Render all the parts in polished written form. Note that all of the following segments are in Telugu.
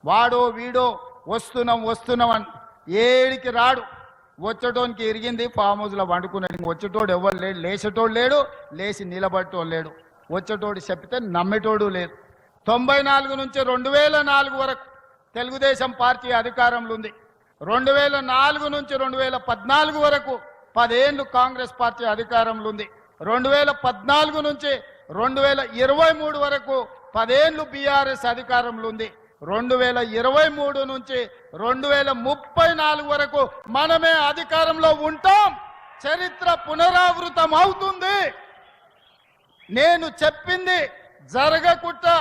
వాడో వీడో వస్తున్నాం అని ఏడికి రాడు. వచ్చేటోనికి ఇరిగింది, ఫామ్ హౌస్లో వండుకున్నాడు. ఇంక వచ్చేటోడు ఎవరు లేడు, లేచేటోడు లేడు, లేచి నిలబట్టోడు లేడు. వచ్చేటోడు చెప్తే నమ్మేటోడు లేదు. 94 నుంచి 2004 వరకు తెలుగుదేశం పార్టీ అధికారంలో ఉంది. 2004 నుంచి 2014 వరకు 10 ఏళ్ళు కాంగ్రెస్ పార్టీ అధికారంలో ఉంది. 2014 నుంచి 2023 వరకు 10 ఏళ్ళు బీఆర్ఎస్ అధికారంలో ఉంది. 2023 నుంచి 2034 వరకు మనమే అధికారంలో ఉంటాం. చరిత్ర పునరావృతం అవుతుంది. నేను చెప్పింది జరగకుండా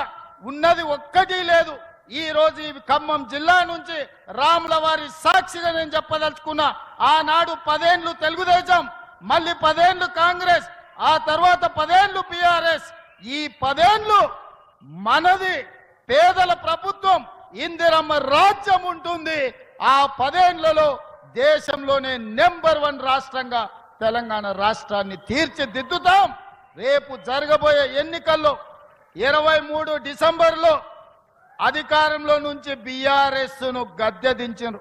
ఉన్నది ఒక్కటి లేదు. ఈ రోజు ఈ ఖమ్మం జిల్లా నుంచి రాముల వారి సాక్షిగా నేను చెప్పదలుచుకున్నా. ఆనాడు 10 ఏళ్ళు తెలుగుదేశం, మళ్ళీ 10 ఏళ్ళు కాంగ్రెస్, ఆ తర్వాత 10 ఏళ్ళు బీఆర్ఎస్. ఈ 10 ఏళ్ళు మనది పేదల ప్రభుత్వం, ఇందిరమ్మ రాజ్యం ఉంటుంది. ఆ 10 ఏళ్లలో దేశంలోనే నెంబర్ 1 రాష్ట్రంగా తెలంగాణ రాష్ట్రాన్ని తీర్చిదిద్దుతాం. రేపు జరగబోయే ఎన్నికల్లో 23 డిసెంబర్లో అధికారంలో నుంచి బీఆర్ఎస్ ను గద్దె దించారు.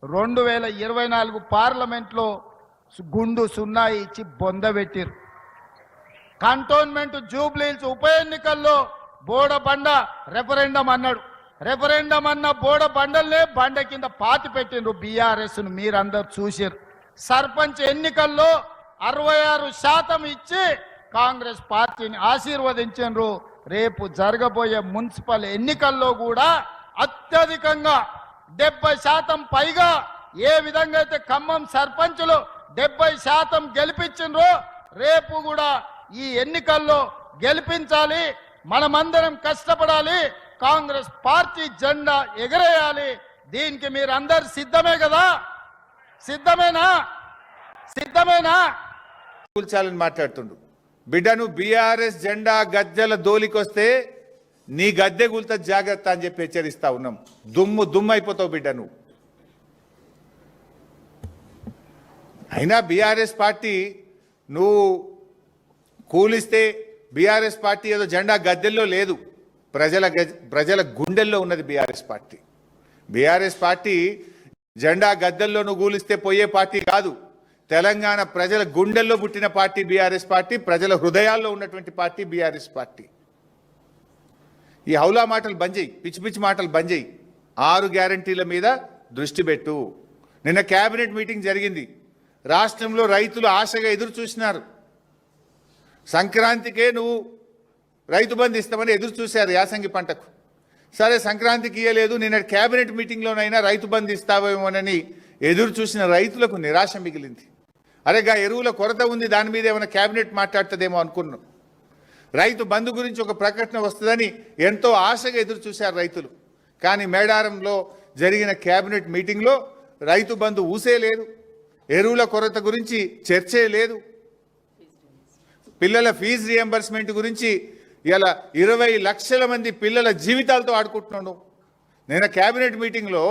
2024 పార్లమెంట్లో గుండు సున్నా ఇచ్చి బొందబెట్టారు. కంటోన్మెంట్ జూబ్లీహిల్స్ ఉప ఎన్నికల్లో బోడబండ రెఫరెండం అన్నాడు. రెఫరెండం అన్న బోడబండల్నే బండ కింద పాతి పెట్టిండ్రు బీఆర్ఎస్ ను. మీరందరూ చూసారు. సర్పంచ్ ఎన్నికల్లో 66% ఇచ్చి కాంగ్రెస్ పార్టీని ఆశీర్వదించారు. రేపు జరగబోయే మున్సిపల్ ఎన్నికల్లో కూడా అత్యధికంగా 70% పైగా ఏ విధంగా అయితే ఖమ్మం సర్పంచులు 70% గెలిపించిండ్రో రేపు కూడా ఈ ఎన్నికల్లో గెలిపించాలి. మనమందరం కష్టపడాలి. కాంగ్రెస్ పార్టీ జెండా ఎగరేయాలి. దీనికి మీరందరు సిద్ధమే కదా? సిద్ధమేనా? కూల్చాలని మాట్లాడుతుండు. బిడ్డను బీఆర్ఎస్ జెండా గద్దెల దోలికొస్తే నీ గద్దె కూల్త జాగ్రత్త అని చెప్పి హెచ్చరిస్తా ఉన్నాం. దుమ్ము అయిపోతావు బిడ్డ నువ్వు. అయినా బీఆర్ఎస్ పార్టీ నువ్వు కూలిస్తే బీఆర్ఎస్ పార్టీ ఏదో జెండా గద్దెల్లో లేదు, ప్రజల గుండెల్లో ఉన్నది బీఆర్ఎస్ పార్టీ. బీఆర్ఎస్ పార్టీ జెండా గద్దెల్లో నువ్వు కూలిస్తే పోయే పార్టీ కాదు. తెలంగాణ ప్రజల గుండెల్లో పుట్టిన పార్టీ బీఆర్ఎస్ పార్టీ, ప్రజల హృదయాల్లో ఉన్నటువంటి పార్టీ బీఆర్ఎస్ పార్టీ. ఈ హౌలా మాటలు బంద్ చేయి, పిచ్చి మాటలు బంద్ చేయి. 6 గ్యారంటీల మీద దృష్టి పెట్టు. నిన్న కేబినెట్ మీటింగ్ జరిగింది. రాష్ట్రంలో రైతులు ఆశగా ఎదురు చూసినారు. సంక్రాంతికే నువ్వు రైతు బంధు ఇస్తామని ఎదురు చూశారు యాసంగి పంటకు. సరే సంక్రాంతికి ఇయ్యలేదు, నిన్న కేబినెట్ మీటింగ్లోనైనా రైతు బంధు ఇస్తావేమోనని ఎదురు చూసిన రైతులకు నిరాశ మిగిలింది. అరేగా ఎరువుల కొరత ఉంది, దాని మీద ఏమైనా కేబినెట్ మాట్లాడుతుందేమో అనుకున్నాం. రైతు బంధు గురించి ఒక ప్రకటన వస్తుందని ఎంతో ఆశగా ఎదురు చూశారు రైతులు. కానీ మేడారంలో జరిగిన కేబినెట్ మీటింగ్లో రైతు బంధు ఊసే లేదు, ఎరువుల కొరత గురించి చర్చే లేదు, పిల్లల ఫీజు రియంబర్స్మెంట్ గురించి ఇలా 20 లక్షల మంది పిల్లల జీవితాలతో ఆడుకుంటున్నాడు. నేను కేబినెట్ మీటింగ్లో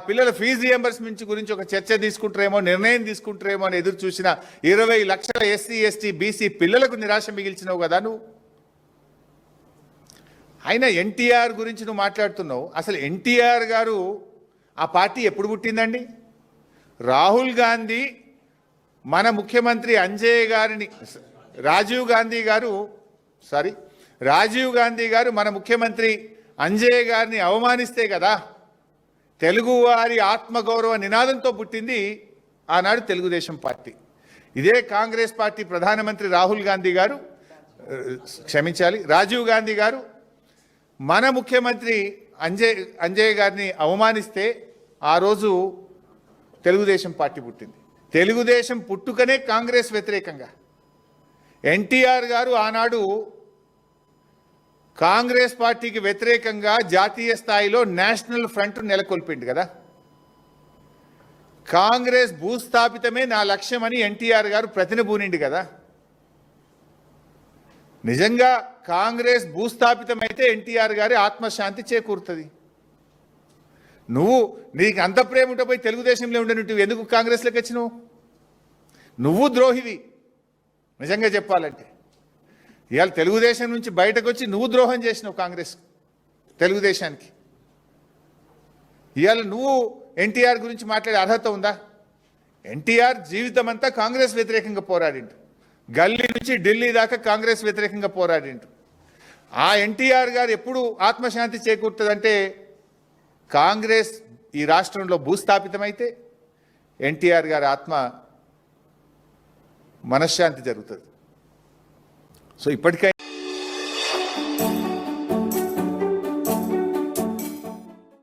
పిల్లల ఫీజు రియంబర్స్మెంట్ గురించి ఒక చర్చ తీసుకుంటారేమో, నిర్ణయం తీసుకుంటారేమో అని ఎదురు చూసిన 20 లక్షల ఎస్సీ ఎస్టీ బీసీ పిల్లలకు నిరాశ మిగిల్చినావు కదా నువ్వు. అయినా ఎన్టీఆర్ గురించి నువ్వు మాట్లాడుతున్నావు. అసలు ఎన్టీఆర్ గారు ఆ పార్టీ ఎప్పుడు పుట్టిందండి? రాహుల్ గాంధీ మన ముఖ్యమంత్రి రాజీవ్ గాంధీ గారు మన ముఖ్యమంత్రి అంజయ్య గారిని అవమానిస్తే కదా తెలుగువారి ఆత్మగౌరవ నినాదంతో పుట్టింది ఆనాడు తెలుగుదేశం పార్టీ. ఇదే కాంగ్రెస్ పార్టీ ప్రధానమంత్రి రాజీవ్ గాంధీ గారు మన ముఖ్యమంత్రి అంజయ్య గారిని అవమానిస్తే ఆ రోజు తెలుగుదేశం పార్టీ పుట్టింది. తెలుగుదేశం పుట్టుకనే కాంగ్రెస్ వ్యతిరేకంగా. ఎన్టీఆర్ గారు ఆనాడు కాంగ్రెస్ పార్టీకి వ్యతిరేకంగా జాతీయ స్థాయిలో నేషనల్ ఫ్రంట్ నెలకొల్పిండు కదా. కాంగ్రెస్ భూస్థాపితమే నా లక్ష్యమని ఎన్టీఆర్ గారు ప్రతినబూనిండు కదా. నిజంగా కాంగ్రెస్ భూస్థాపితమైతే ఎన్టీఆర్ గారి ఆత్మశాంతి చేకూరుతుంది. నీకు అంత ప్రేమ ఉంటే పోయి తెలుగుదేశంలో ఉండను, ఎందుకు కాంగ్రెస్లోకి వచ్చినావు? నువ్వు ద్రోహివి నిజంగా చెప్పాలంటే. ఇవాళ తెలుగుదేశం నుంచి బయటకు వచ్చి నువ్వు ద్రోహం చేసినావు కాంగ్రెస్ తెలుగుదేశానికి. ఇవాళ నువ్వు ఎన్టీఆర్ గురించి మాట్లాడే అర్హత ఉందా? ఎన్టీఆర్ జీవితం అంతా కాంగ్రెస్ వ్యతిరేకంగా పోరాడిండు. గల్లీ నుంచి ఢిల్లీ దాకా కాంగ్రెస్ వ్యతిరేకంగా పోరాడిండు. ఆ ఎన్టీఆర్ గారు ఎప్పుడు ఆత్మశాంతి చేకూరుతుందంటే కాంగ్రెస్ ఈ రాష్ట్రంలో భూస్థాపితమైతే ఎన్టీఆర్ గారి ఆత్మ మనశ్శాంతి జరుగుతుంది. సో ఇప్పటికైనా